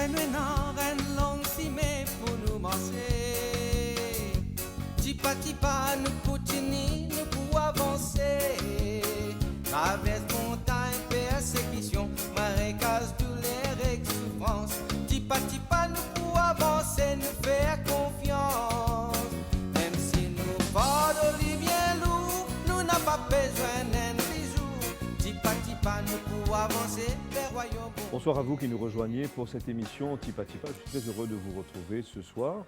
Mais maintenant, une longue cimée pour nous manger. Tipa, nous continuons, nous pouvons avancer. Traverse montagne, persécution, marécage, douleur et souffrance. Tipa, nous pouvons avancer, nous faire confiance. Même si nous portons les bien lourd, nous n'avons pas besoin d'un bijou. Tipa, nous pouvons avancer vers le royaume. Bonsoir à vous qui nous rejoignez pour cette émission Tipa. Je suis très heureux de vous retrouver ce soir.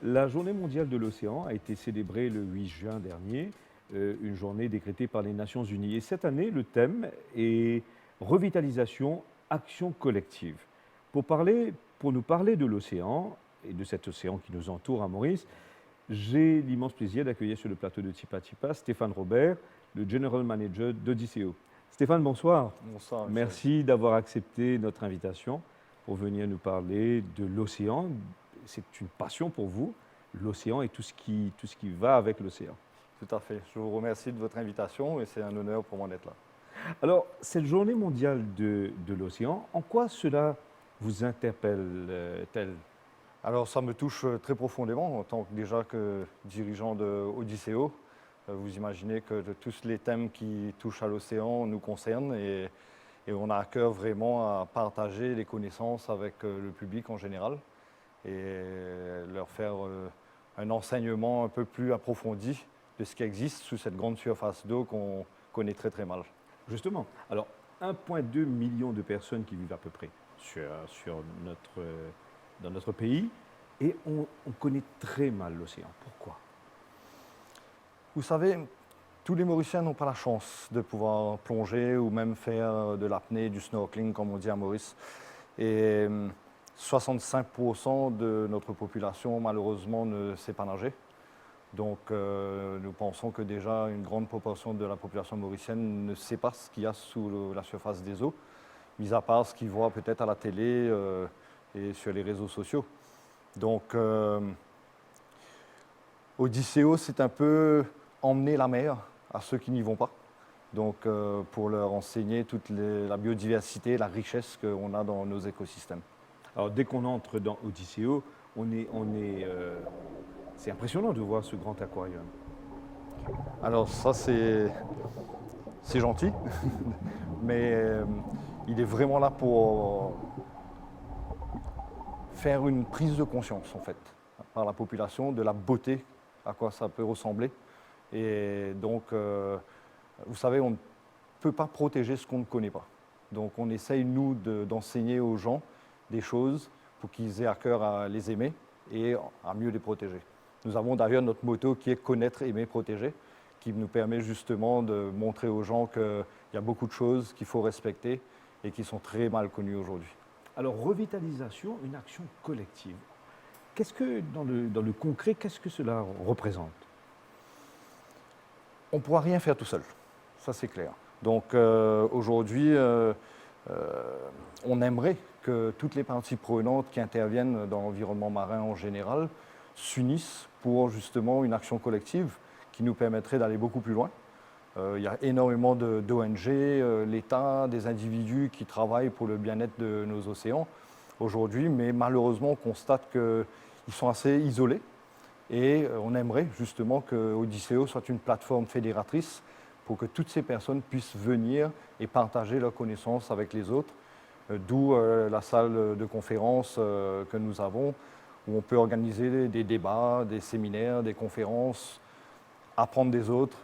La Journée mondiale de l'océan a été célébrée le 8 juin dernier, une journée décrétée par les Nations Unies. Et cette année, le thème est Revitalisation, action collective. Pour nous parler de l'océan et de cet océan qui nous entoure à Maurice, j'ai l'immense plaisir d'accueillir sur le plateau de Tipa Stéphane Robert, le General Manager d'Odysseo. Stéphane, bonsoir. Bonsoir. Merci d'avoir accepté notre invitation pour venir nous parler de l'océan. C'est une passion pour vous, l'océan et tout ce qui va avec l'océan. Tout à fait. Je vous remercie de votre invitation et c'est un honneur pour moi d'être là. Alors, cette journée mondiale de l'océan, en quoi cela vous interpelle-t-elle? Alors, ça me touche très profondément en tant que déjà que dirigeant de Odysseo. Vous imaginez que tous les thèmes qui touchent à l'océan nous concernent et on a à cœur vraiment à partager les connaissances avec le public en général et leur faire un enseignement un peu plus approfondi de ce qui existe sous cette grande surface d'eau qu'on connaît très très mal. Justement, alors 1,2 million de personnes qui vivent à peu près dans notre pays et on connaît très mal l'océan. Pourquoi? Vous savez, tous les Mauriciens n'ont pas la chance de pouvoir plonger ou même faire de l'apnée, du snorkeling, comme on dit à Maurice. Et 65% de notre population, malheureusement, ne sait pas nager. Donc, nous pensons que déjà une grande proportion de la population mauricienne ne sait pas ce qu'il y a sous la surface des eaux, mis à part ce qu'ils voient peut-être à la télé et sur les réseaux sociaux. Donc, Odysseo, c'est un peu emmener la mer à ceux qui n'y vont pas. Donc, pour leur enseigner toute la biodiversité, la richesse qu'on a dans nos écosystèmes. Alors, dès qu'on entre dans Odysseo, c'est impressionnant de voir ce grand aquarium. Alors ça, c'est gentil, mais il est vraiment là pour faire une prise de conscience, en fait, par la population, de la beauté, à quoi ça peut ressembler. Et donc, vous savez, on ne peut pas protéger ce qu'on ne connaît pas. Donc, on essaye, nous, d'enseigner aux gens des choses pour qu'ils aient à cœur à les aimer et à mieux les protéger. Nous avons d'ailleurs notre motto qui est « Connaître, aimer, protéger », qui nous permet justement de montrer aux gens qu'il y a beaucoup de choses qu'il faut respecter et qui sont très mal connues aujourd'hui. Alors, revitalisation, une action collective. Qu'est-ce que, dans le concret, qu'est-ce que cela représente? On ne pourra rien faire tout seul, ça c'est clair. Donc aujourd'hui, on aimerait que toutes les parties prenantes qui interviennent dans l'environnement marin en général s'unissent pour justement une action collective qui nous permettrait d'aller beaucoup plus loin. Il y a énormément d'ONG, l'État, des individus qui travaillent pour le bien-être de nos océans aujourd'hui, mais malheureusement on constate qu'ils sont assez isolés. Et on aimerait justement que Odysseo soit une plateforme fédératrice pour que toutes ces personnes puissent venir et partager leurs connaissances avec les autres, d'où la salle de conférence que nous avons, où on peut organiser des débats, des séminaires, des conférences, apprendre des autres,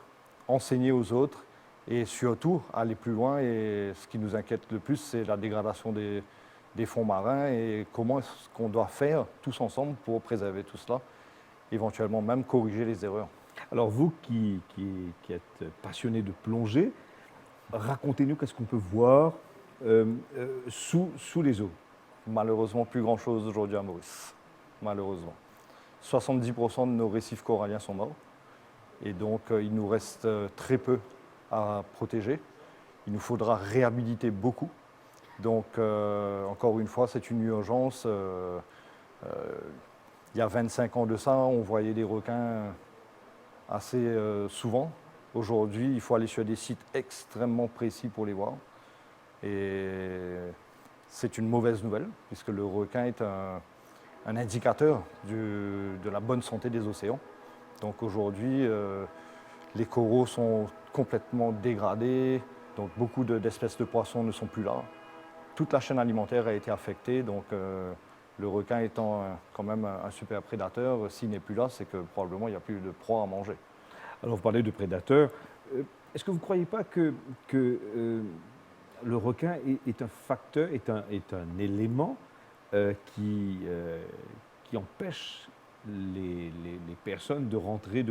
enseigner aux autres et surtout aller plus loin. Et ce qui nous inquiète le plus, c'est la dégradation des fonds marins et comment est-ce qu'on doit faire tous ensemble pour préserver tout cela, éventuellement même corriger les erreurs. Alors vous qui êtes passionné de plongée, racontez-nous qu'est-ce qu'on peut voir sous les eaux. Malheureusement, plus grand-chose aujourd'hui à Maurice. Malheureusement. 70% de nos récifs coralliens sont morts. Et donc, il nous reste très peu à protéger. Il nous faudra réhabiliter beaucoup. Donc, encore une fois, c'est une urgence. Il y a 25 ans de ça, on voyait des requins assez souvent. Aujourd'hui, il faut aller sur des sites extrêmement précis pour les voir. Et C'est une mauvaise nouvelle, puisque le requin est un indicateur de la bonne santé des océans. Donc aujourd'hui, les coraux sont complètement dégradés, donc beaucoup d'espèces de poissons ne sont plus là. Toute la chaîne alimentaire a été affectée, donc le requin étant quand même un super prédateur, s'il n'est plus là, c'est que probablement il n'y a plus de proie à manger. Alors, vous parlez de prédateurs. Est-ce que vous ne croyez pas que le requin est un facteur, est un élément qui empêche les personnes de rentrer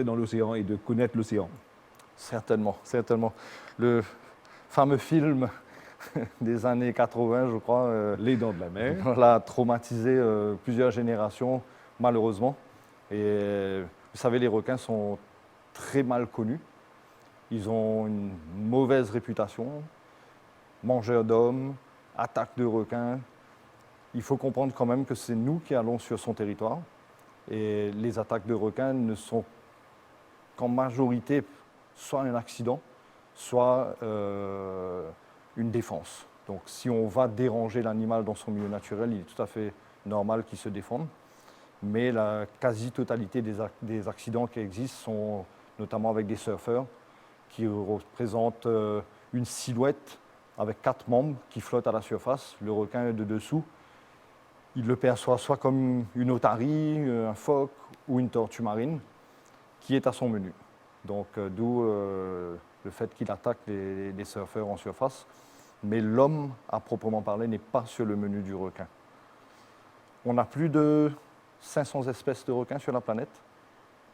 dans l'océan et de connaître l'océan? Certainement, certainement. Le fameux film des années 80, je crois, Les Dents de la Mer. a traumatisé plusieurs générations, malheureusement. Et vous savez, les requins sont très mal connus. Ils ont une mauvaise réputation, mangeurs d'hommes, attaques de requins. Il faut comprendre quand même que c'est nous qui allons sur son territoire. Et les attaques de requins ne sont qu'en majorité soit un accident, soit une défense. Donc si on va déranger l'animal dans son milieu naturel, il est tout à fait normal qu'il se défende. Mais la quasi-totalité des accidents qui existent sont notamment avec des surfeurs qui représentent une silhouette avec 4 membres qui flottent à la surface. Le requin est de dessous. Il le perçoit soit comme une otarie, un phoque ou une tortue marine qui est à son menu. Donc d'où le fait qu'il attaque les surfeurs en surface. Mais l'homme, à proprement parler, n'est pas sur le menu du requin. On a plus de 500 espèces de requins sur la planète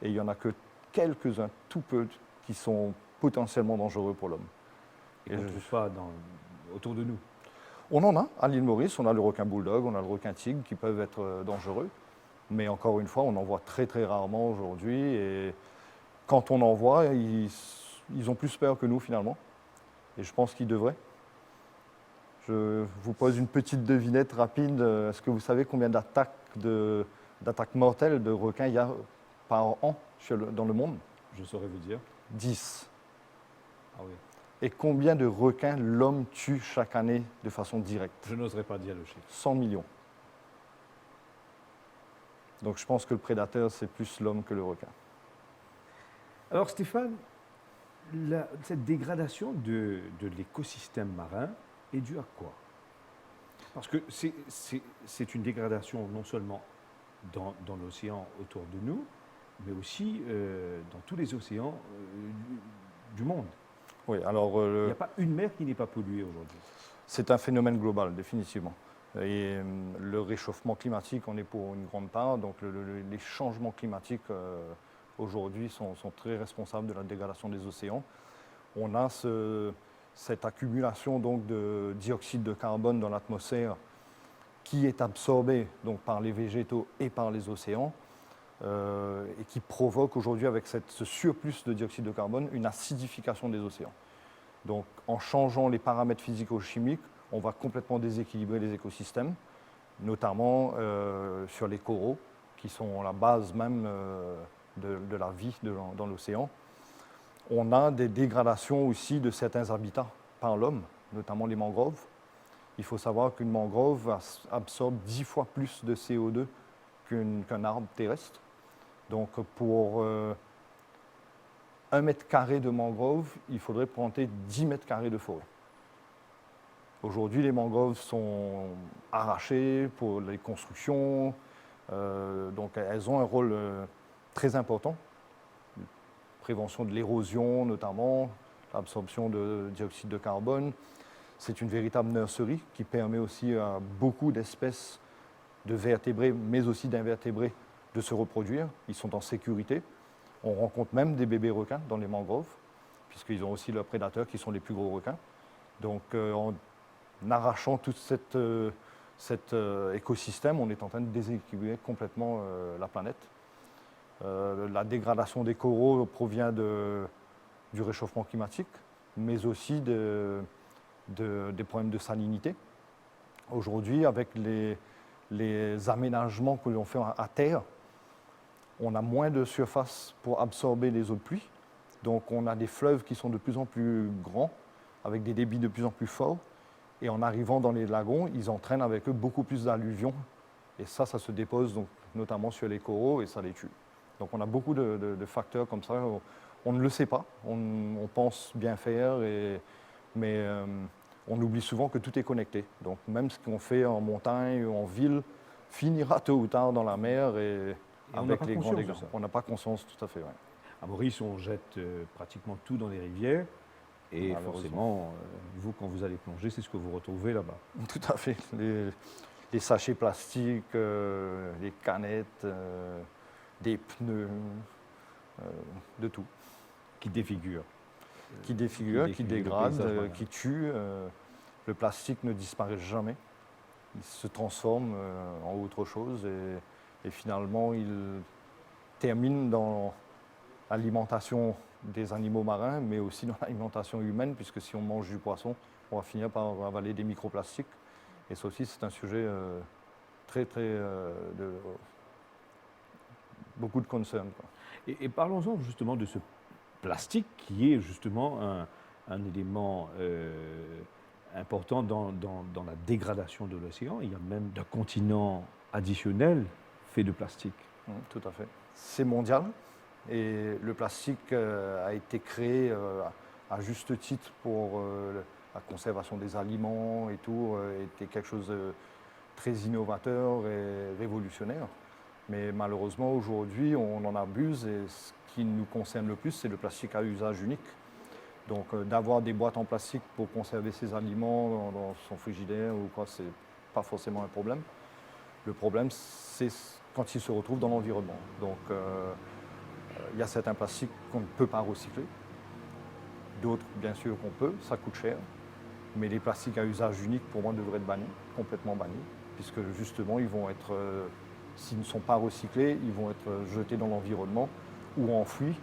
et il n'y en a que quelques-uns, tout peu, qui sont potentiellement dangereux pour l'homme. Et qu'on ne trouve pas autour de nous. On en a à l'île Maurice, on a le requin bulldog, on a le requin tigre qui peuvent être dangereux. Mais encore une fois, on en voit très très rarement aujourd'hui. Et quand on en voit, ils ont plus peur que nous finalement. Et je pense qu'ils devraient. Je vous pose une petite devinette rapide. Est-ce que vous savez combien d'attaques mortelles de requins il y a par an dans le monde? Je saurais vous dire. 10. Ah oui. Et combien de requins l'homme tue chaque année de façon directe? Je n'oserais pas dire le chiffre. 100 millions. Donc je pense que le prédateur, c'est plus l'homme que le requin. Alors Stéphane, cette dégradation de l'écosystème marin est due à quoi? Parce que c'est une dégradation non seulement dans l'océan autour de nous, mais aussi dans tous les océans du monde. Oui, alors il n'y a pas une mer qui n'est pas polluée aujourd'hui. C'est un phénomène global, définitivement. Et le réchauffement climatique en est pour une grande part. Donc les changements climatiques aujourd'hui sont très responsables de la dégradation des océans. On a cette accumulation donc, de dioxyde de carbone dans l'atmosphère qui est absorbée donc, par les végétaux et par les océans et qui provoque aujourd'hui avec ce surplus de dioxyde de carbone une acidification des océans. Donc en changeant les paramètres physico-chimiques, on va complètement déséquilibrer les écosystèmes, notamment sur les coraux, qui sont la base même de la vie dans l'océan. On a des dégradations aussi de certains habitats par l'homme, notamment les mangroves. Il faut savoir qu'une mangrove absorbe 10 fois plus de CO2 qu'un arbre terrestre. Donc pour 1 mètre carré de mangrove, il faudrait planter 10 mètres carrés de forêt. Aujourd'hui, les mangroves sont arrachées pour les constructions, donc elles ont un rôle très important. Prévention de l'érosion notamment, l'absorption de dioxyde de carbone. C'est une véritable nurserie qui permet aussi à beaucoup d'espèces de vertébrés, mais aussi d'invertébrés, de se reproduire. Ils sont en sécurité. On rencontre même des bébés requins dans les mangroves, puisqu'ils ont aussi leurs prédateurs qui sont les plus gros requins. Donc en arrachant tout cet écosystème, on est en train de déséquilibrer complètement la planète. La dégradation des coraux provient du réchauffement climatique, mais aussi des problèmes de salinité. Aujourd'hui, avec les aménagements que l'on fait à terre, on a moins de surface pour absorber les eaux de pluie. Donc on a des fleuves qui sont de plus en plus grands, avec des débits de plus en plus forts. Et en arrivant dans les lagons, ils entraînent avec eux beaucoup plus d'alluvions. Et ça se dépose donc, notamment sur les coraux et ça les tue. Donc on a beaucoup de facteurs comme ça. On ne le sait pas. On pense bien faire, mais on oublie souvent que tout est connecté. Donc même ce qu'on fait en montagne ou en ville finira tôt ou tard dans la mer et on n'a avec pas les grands conscience de dégâts. ça. On n'a pas conscience, tout à fait. Ouais. À Maurice, on jette pratiquement tout dans les rivières. Et Malheureusement. forcément, vous, quand vous allez plonger, c'est ce que vous retrouvez là-bas. Tout à fait. Les sachets plastiques, les canettes, des pneus, de tout. Qui défigurent. Qui défigure, qui défigure le dégrade, paysage marin. qui tue. Le plastique ne disparaît jamais. Il se transforme en autre chose et finalement il termine dans l'alimentation des animaux marins, mais aussi dans l'alimentation humaine, puisque si on mange du poisson, on va finir par avaler des microplastiques. Et ça aussi, c'est un sujet beaucoup de concern. Quoi. Et parlons-en justement de ce plastique qui est justement un élément important dans la dégradation de l'océan. Il y a même un continent additionnel fait de plastique. Tout à fait. C'est mondial et le plastique a été créé à juste titre pour la conservation des aliments et tout, était quelque chose de très innovateur et révolutionnaire. Mais malheureusement, aujourd'hui, on en abuse et ce qui nous concerne le plus, c'est le plastique à usage unique. Donc d'avoir des boîtes en plastique pour conserver ses aliments dans son frigidaire ou quoi, c'est pas forcément un problème. Le problème, c'est quand il se retrouve dans l'environnement. Donc il y a certains plastiques qu'on ne peut pas recycler. D'autres, bien sûr, qu'on peut, ça coûte cher. Mais les plastiques à usage unique, pour moi, devraient être bannis, complètement bannis, puisque justement, ils vont être, s'ils ne sont pas recyclés, ils vont être jetés dans l'environnement ou enfouis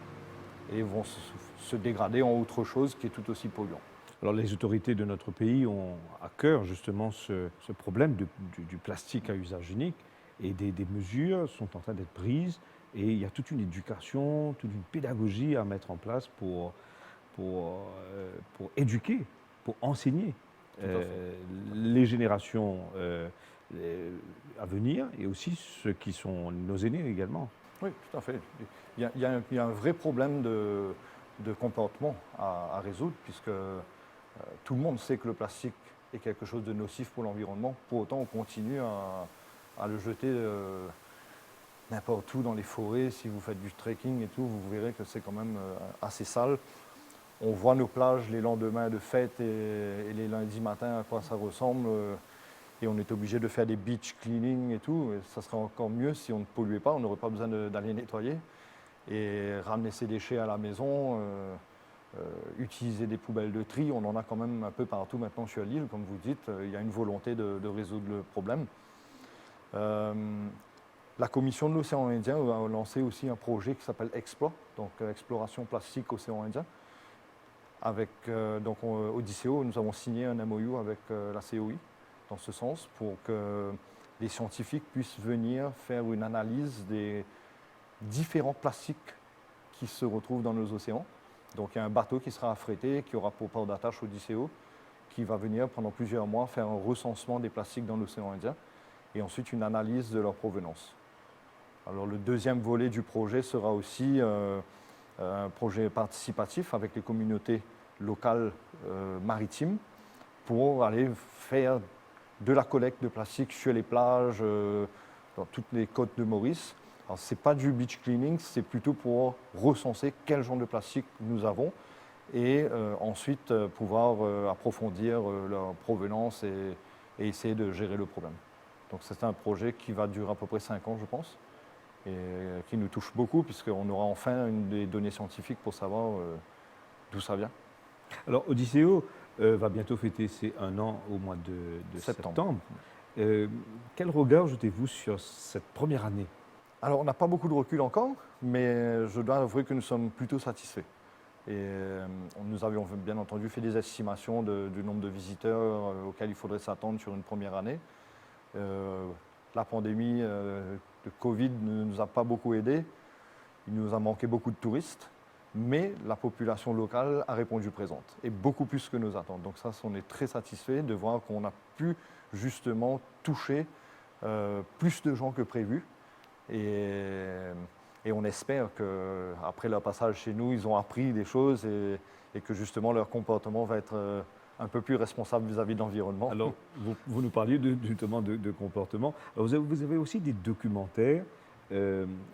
et vont se dégrader en autre chose qui est tout aussi polluant. Alors les autorités de notre pays ont à cœur justement ce problème du plastique à usage unique et des mesures sont en train d'être prises et il y a toute une éducation, toute une pédagogie à mettre en place pour éduquer, pour enseigner les générations à venir et aussi ceux qui sont nos aînés également. Oui, tout à fait. Il y a un vrai problème de comportement à résoudre, puisque tout le monde sait que le plastique est quelque chose de nocif pour l'environnement. Pour autant, on continue à le jeter n'importe où dans les forêts. Si vous faites du trekking et tout, vous verrez que c'est quand même assez sale. On voit nos plages les lendemains de fête et les lundis matins à quoi ça ressemble. Et on est obligé de faire des beach cleaning et tout. Et ça serait encore mieux si on ne polluait pas, on n'aurait pas besoin d'aller nettoyer. Et ramener ses déchets à la maison, utiliser des poubelles de tri, on en a quand même un peu partout maintenant sur l'île, comme vous dites. Il y a une volonté de résoudre le problème. La Commission de l'océan Indien a lancé aussi un projet qui s'appelle Exploit, donc Exploration plastique océan Indien. Avec Odysseo, nous avons signé un MOU avec la COI dans ce sens pour que les scientifiques puissent venir faire une analyse des différents plastiques qui se retrouvent dans nos océans. Donc il y a un bateau qui sera affrété, qui aura pour port d'attache Odysseo, qui va venir pendant plusieurs mois faire un recensement des plastiques dans l'océan Indien et ensuite une analyse de leur provenance. Alors le deuxième volet du projet sera aussi un projet participatif avec les communautés locales maritimes pour aller faire de la collecte de plastique sur les plages, dans toutes les côtes de Maurice. Alors, ce n'est pas du beach cleaning, c'est plutôt pour recenser quel genre de plastique nous avons et ensuite pouvoir approfondir leur provenance et essayer de gérer le problème. Donc c'est un projet qui va durer à peu près 5 ans, je pense, et qui nous touche beaucoup puisqu'on aura enfin des données scientifiques pour savoir d'où ça vient. Alors Odysseo va bientôt fêter ses 1 an au mois de septembre. Quel regard jetez-vous sur cette première année ? Alors, on n'a pas beaucoup de recul encore, mais je dois avouer que nous sommes plutôt satisfaits. Et nous avions bien entendu fait des estimations du nombre de visiteurs auxquels il faudrait s'attendre sur une première année. La pandémie de Covid ne nous a pas beaucoup aidés. Il nous a manqué beaucoup de touristes. mais la population locale a répondu présente, et beaucoup plus que nos attentes. Donc ça, on est très satisfait de voir qu'on a pu justement toucher plus de gens que prévu. Et on espère qu'après leur passage chez nous, ils ont appris des choses et que justement leur comportement va être un peu plus responsable vis-à-vis de l'environnement. Alors, vous nous parliez justement de comportement. Alors, vous avez aussi des documentaires,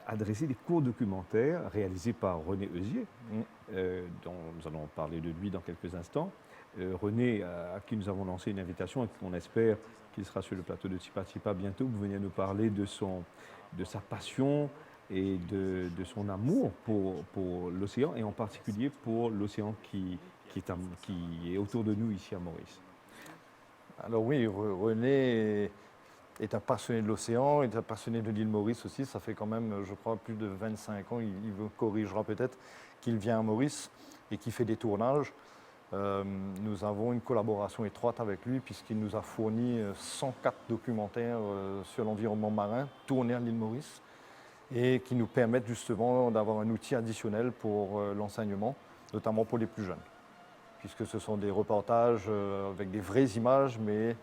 adressés, des courts documentaires réalisés par René Eusier, dont nous allons parler de lui dans quelques instants. René, à qui nous avons lancé une invitation et qu'on espère qu'il sera sur le plateau de Tipa Tipa bientôt, vous venez nous parler de sa passion et de son amour pour l'océan, et en particulier pour l'océan qui est autour de nous ici à Maurice. Alors oui, René est un passionné de l'océan, est un passionné de l'île Maurice aussi. Ça fait quand même, je crois, plus de 25 ans, il me corrigera peut-être, qu'il vient à Maurice et qu'il fait des tournages. Nous avons une collaboration étroite avec lui puisqu'il nous a fourni 104 documentaires sur l'environnement marin tournés à l'île Maurice et qui nous permettent justement d'avoir un outil additionnel pour l'enseignement, notamment pour les plus jeunes, puisque ce sont des reportages avec des vraies images, mais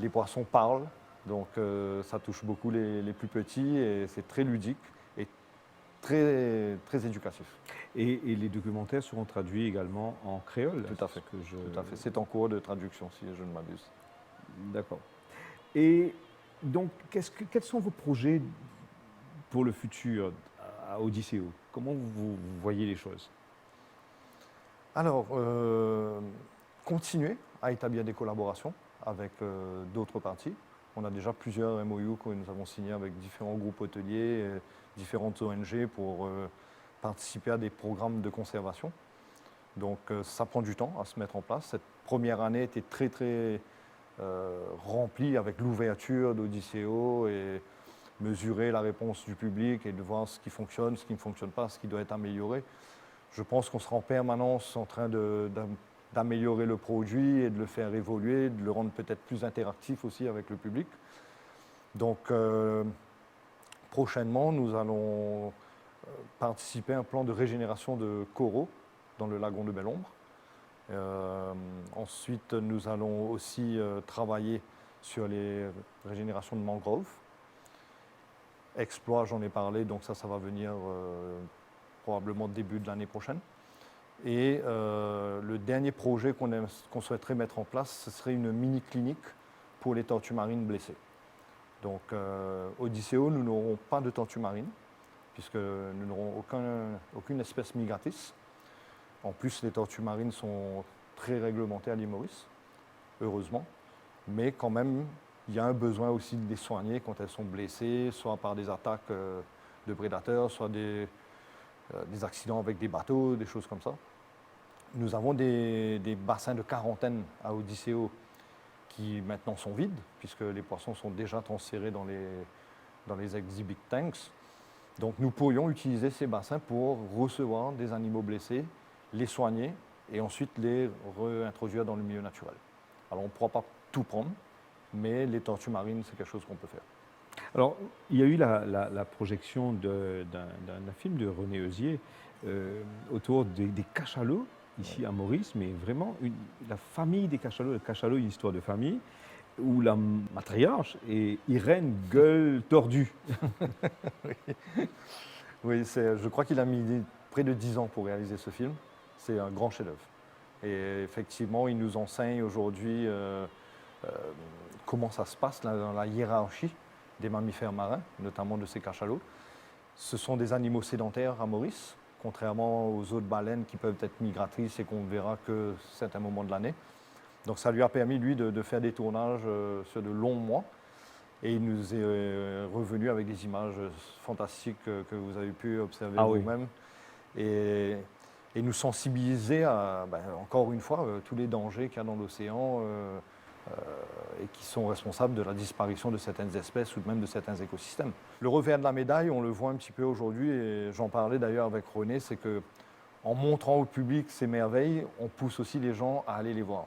les poissons parlent, donc ça touche beaucoup les plus petits et c'est très ludique et très, très éducatif. Et les documentaires seront traduits également en créole. Tout à fait. Tout à fait. C'est en cours de traduction, si je ne m'abuse. D'accord. Et donc, quels sont vos projets pour le futur à Odysseo? Comment vous voyez les choses? Alors, continuer à établir des collaborations avec d'autres parties. On a déjà plusieurs MOU que nous avons signés avec différents groupes hôteliers, différentes ONG pour participer à des programmes de conservation. Donc ça prend du temps à se mettre en place. Cette première année était très très remplie avec l'ouverture d'Odysseo et mesurer la réponse du public et de voir ce qui fonctionne, ce qui ne fonctionne pas, ce qui doit être amélioré. Je pense qu'on sera en permanence en train d'améliorer le produit et de le faire évoluer, de le rendre peut-être plus interactif aussi avec le public. Donc prochainement, nous allons participer à un plan de régénération de coraux dans le lagon de Belle-Ombre. Ensuite, nous allons aussi travailler sur les régénérations de mangroves. Exploit, j'en ai parlé, donc ça va venir probablement début de l'année prochaine. Et le dernier projet qu'on souhaiterait mettre en place, ce serait une mini-clinique pour les tortues marines blessées. Donc, Odysseo, nous n'aurons pas de tortues marines, puisque nous n'aurons aucune espèce migratrice. En plus, les tortues marines sont très réglementées à l'île Maurice, heureusement. Mais quand même, il y a un besoin aussi de les soigner quand elles sont blessées, soit par des attaques de prédateurs, soit des accidents avec des bateaux, des choses comme ça. Nous avons des bassins de quarantaine à Odysseo qui maintenant sont vides, puisque les poissons sont déjà transférés dans les exhibit tanks. Donc nous pourrions utiliser ces bassins pour recevoir des animaux blessés, les soigner et ensuite les réintroduire dans le milieu naturel. Alors on ne pourra pas tout prendre, mais les tortues marines, c'est quelque chose qu'on peut faire. Alors, il y a eu la projection d'un film de René Eusier autour des cachalots, ici à Maurice, mais vraiment la famille des cachalots. Le cachalot, une histoire de famille, où la matriarche est Irène Gueule Tordue. Oui, je crois qu'il a mis près de 10 ans pour réaliser ce film. C'est un grand chef-d'œuvre. Et effectivement, il nous enseigne aujourd'hui comment ça se passe dans la hiérarchie des mammifères marins, notamment de ces cachalots. Ce sont des animaux sédentaires à Maurice, contrairement aux autres baleines qui peuvent être migratrices et qu'on ne verra que certains moments de l'année. Donc ça lui a permis, lui, de faire des tournages sur de longs mois. Et il nous est revenu avec des images fantastiques que vous avez pu observer vous-même. Et nous sensibiliser à, encore une fois, tous les dangers qu'il y a dans l'océan et qui sont responsables de la disparition de certaines espèces ou même de certains écosystèmes. Le revers de la médaille, on le voit un petit peu aujourd'hui, et j'en parlais d'ailleurs avec René, c'est qu'en montrant au public ces merveilles, on pousse aussi les gens à aller les voir.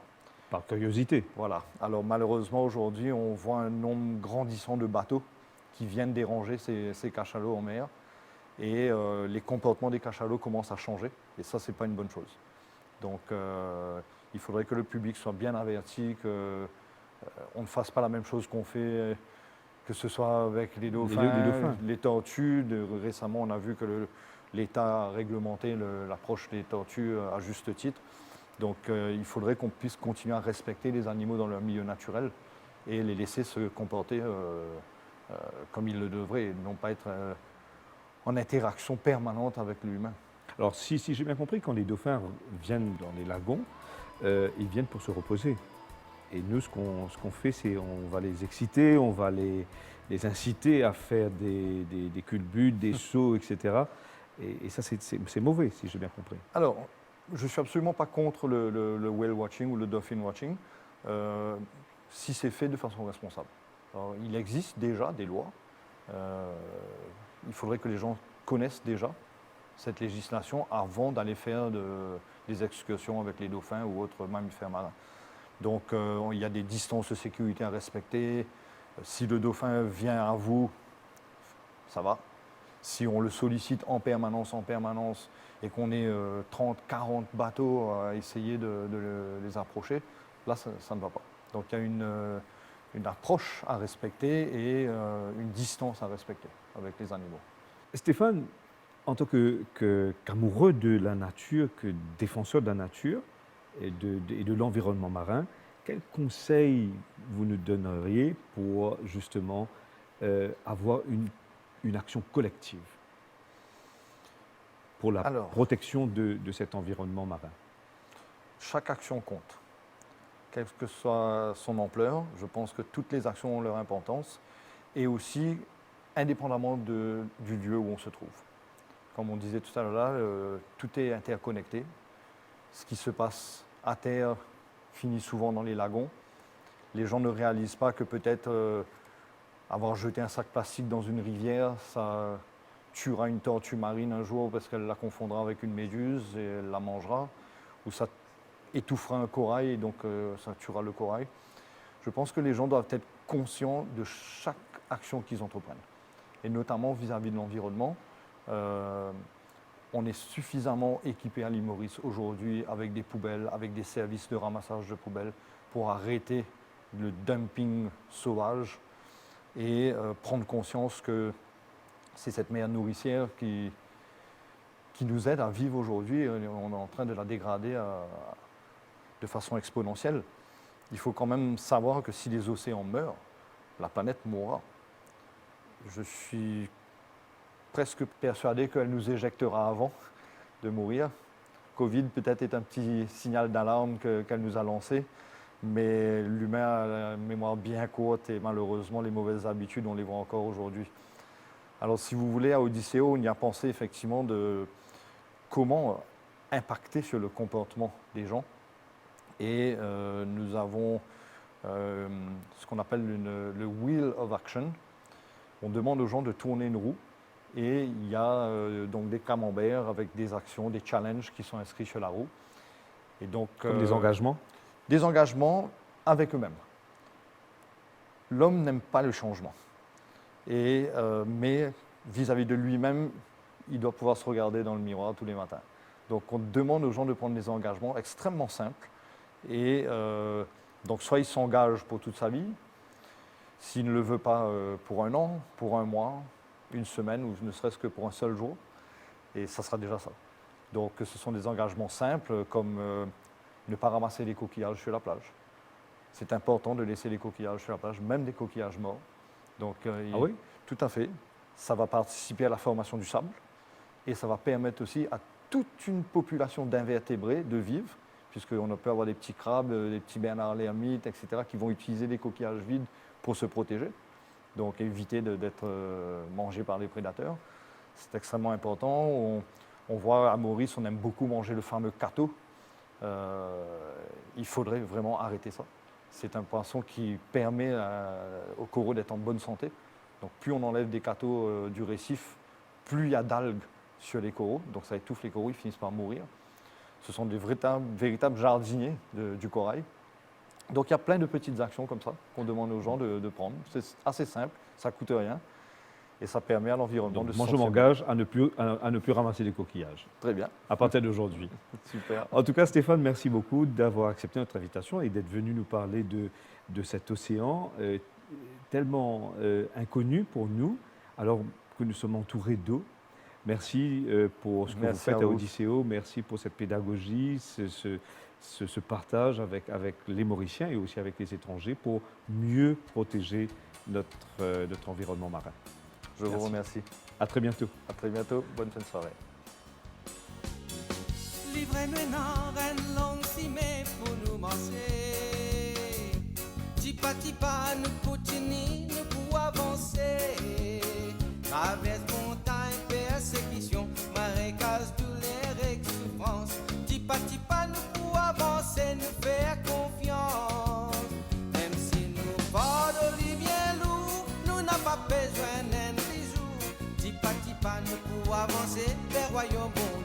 Par curiosité. Voilà. Alors malheureusement, aujourd'hui, on voit un nombre grandissant de bateaux qui viennent déranger ces cachalots en mer. et les comportements des cachalots commencent à changer. Et ça, ce n'est pas une bonne chose. Donc, il faudrait que le public soit bien averti, qu'on ne fasse pas la même chose qu'on fait, que ce soit avec les dauphins, les tortues. Récemment, on a vu que l'État a réglementé l'approche des tortues à juste titre. Donc, il faudrait qu'on puisse continuer à respecter les animaux dans leur milieu naturel et les laisser se comporter comme ils le devraient, et non pas être en interaction permanente avec l'humain. Alors, si j'ai bien compris, quand les dauphins viennent dans les lagons, ils viennent pour se reposer. Et nous, ce qu'on fait, c'est on va les exciter, on va les inciter à faire des culbutes, des sauts, etc. Et ça, c'est mauvais, si j'ai bien compris. Alors, je ne suis absolument pas contre le whale watching ou le dolphin watching, si c'est fait de façon responsable. Alors, il existe déjà des lois. Il faudrait que les gens connaissent déjà cette législation avant d'aller faire des excursions avec les dauphins ou autres mammifères marins. Donc, il y a des distances de sécurité à respecter. Si le dauphin vient à vous, ça va. Si on le sollicite en permanence, et qu'on est 30, 40 bateaux à essayer de les approcher, là, ça ne va pas. Donc, il y a une approche à respecter et une distance à respecter avec les animaux. Stéphane, en tant qu'amoureux de la nature, que défenseur de la nature et de l'environnement marin, quels conseils vous nous donneriez pour justement avoir une action collective pour la protection de cet environnement marin? Chaque action compte. Quelle que soit son ampleur, je pense que toutes les actions ont leur importance, et aussi indépendamment du lieu où on se trouve. Comme on disait tout à l'heure, là, tout est interconnecté. Ce qui se passe à terre finit souvent dans les lagons. Les gens ne réalisent pas que peut-être avoir jeté un sac plastique dans une rivière, ça tuera une tortue marine un jour parce qu'elle la confondra avec une méduse et elle la mangera, ou ça étouffera un corail et donc ça tuera le corail. Je pense que les gens doivent être conscients de chaque action qu'ils entreprennent, et notamment vis-à-vis de l'environnement. On est suffisamment équipé à l'île Maurice aujourd'hui avec des poubelles, avec des services de ramassage de poubelles pour arrêter le dumping sauvage et prendre conscience que c'est cette mer nourricière qui nous aide à vivre aujourd'hui. On est en train de la dégrader de façon exponentielle. Il faut quand même savoir que si les océans meurent, la planète mourra. Je suis presque persuadé qu'elle nous éjectera avant de mourir. Covid peut-être est un petit signal d'alarme qu'elle nous a lancé, mais l'humain a la mémoire bien courte et malheureusement les mauvaises habitudes, on les voit encore aujourd'hui. Alors si vous voulez, à Odysseo, on y a pensé effectivement de comment impacter sur le comportement des gens. Et nous avons ce qu'on appelle le Wheel of Action. On demande aux gens de tourner une roue et il y a donc des camemberts avec des actions, des challenges qui sont inscrits sur la roue. Et donc, comme des engagements? Des engagements avec eux-mêmes. L'homme n'aime pas le changement. Mais vis-à-vis de lui-même, il doit pouvoir se regarder dans le miroir tous les matins. Donc on demande aux gens de prendre des engagements extrêmement simples. Et donc soit il s'engage pour toute sa vie, s'il ne le veut pas pour un an, pour un mois, une semaine ou ne serait-ce que pour un seul jour, et ça sera déjà ça. Donc ce sont des engagements simples comme ne pas ramasser les coquillages sur la plage. C'est important de laisser les coquillages sur la plage, même des coquillages morts. Donc, ah oui? Tout à fait. Ça va participer à la formation du sable et ça va permettre aussi à toute une population d'invertébrés de vivre, puisqu'on peut avoir des petits crabes, des petits bernards l'ermite, etc., qui vont utiliser des coquillages vides pour se protéger, donc éviter d'être mangés par des prédateurs. C'est extrêmement important. On voit à Maurice, on aime beaucoup manger le fameux cateau. Il faudrait vraiment arrêter ça. C'est un poisson qui permet aux coraux d'être en bonne santé. Donc plus on enlève des cateaux du récif, plus il y a d'algues sur les coraux. Donc ça étouffe les coraux, ils finissent par mourir. Ce sont des véritables jardiniers du corail. Donc il y a plein de petites actions comme ça qu'on demande aux gens de prendre. C'est assez simple, ça ne coûte rien. et ça permet à l'environnement de Donc, se moi, je sentir m'engage à ne plus ramasser des coquillages bien. Très bien, à partir d'aujourd'hui. super. En tout cas, Stéphane, merci beaucoup d'avoir accepté notre invitation et d'être venu nous parler de cet océan tellement inconnu pour nous, alors que nous sommes entourés d'eau. Merci pour ce que vous Merci faites à à vous. Odysséo. Merci pour cette pédagogie, ce partage avec les Mauriciens et aussi avec les étrangers pour mieux protéger notre environnement marin. Je vous Merci. remercie. À très bientôt. À très bientôt. Bonne fin de soirée. Livrez-nous dans une longue cimée pour nous manger. Tipa tipa nous continuons, nous pour avancer. Traverse montagne, persécution, marécage, douleur et souffrance. Tipa tipa nous pour avancer, nous faire confiance. Même si nous portons bien lourd, nous n'avons pas besoin d'un bisou. Tipa tipa nous pour avancer vers royaume bon.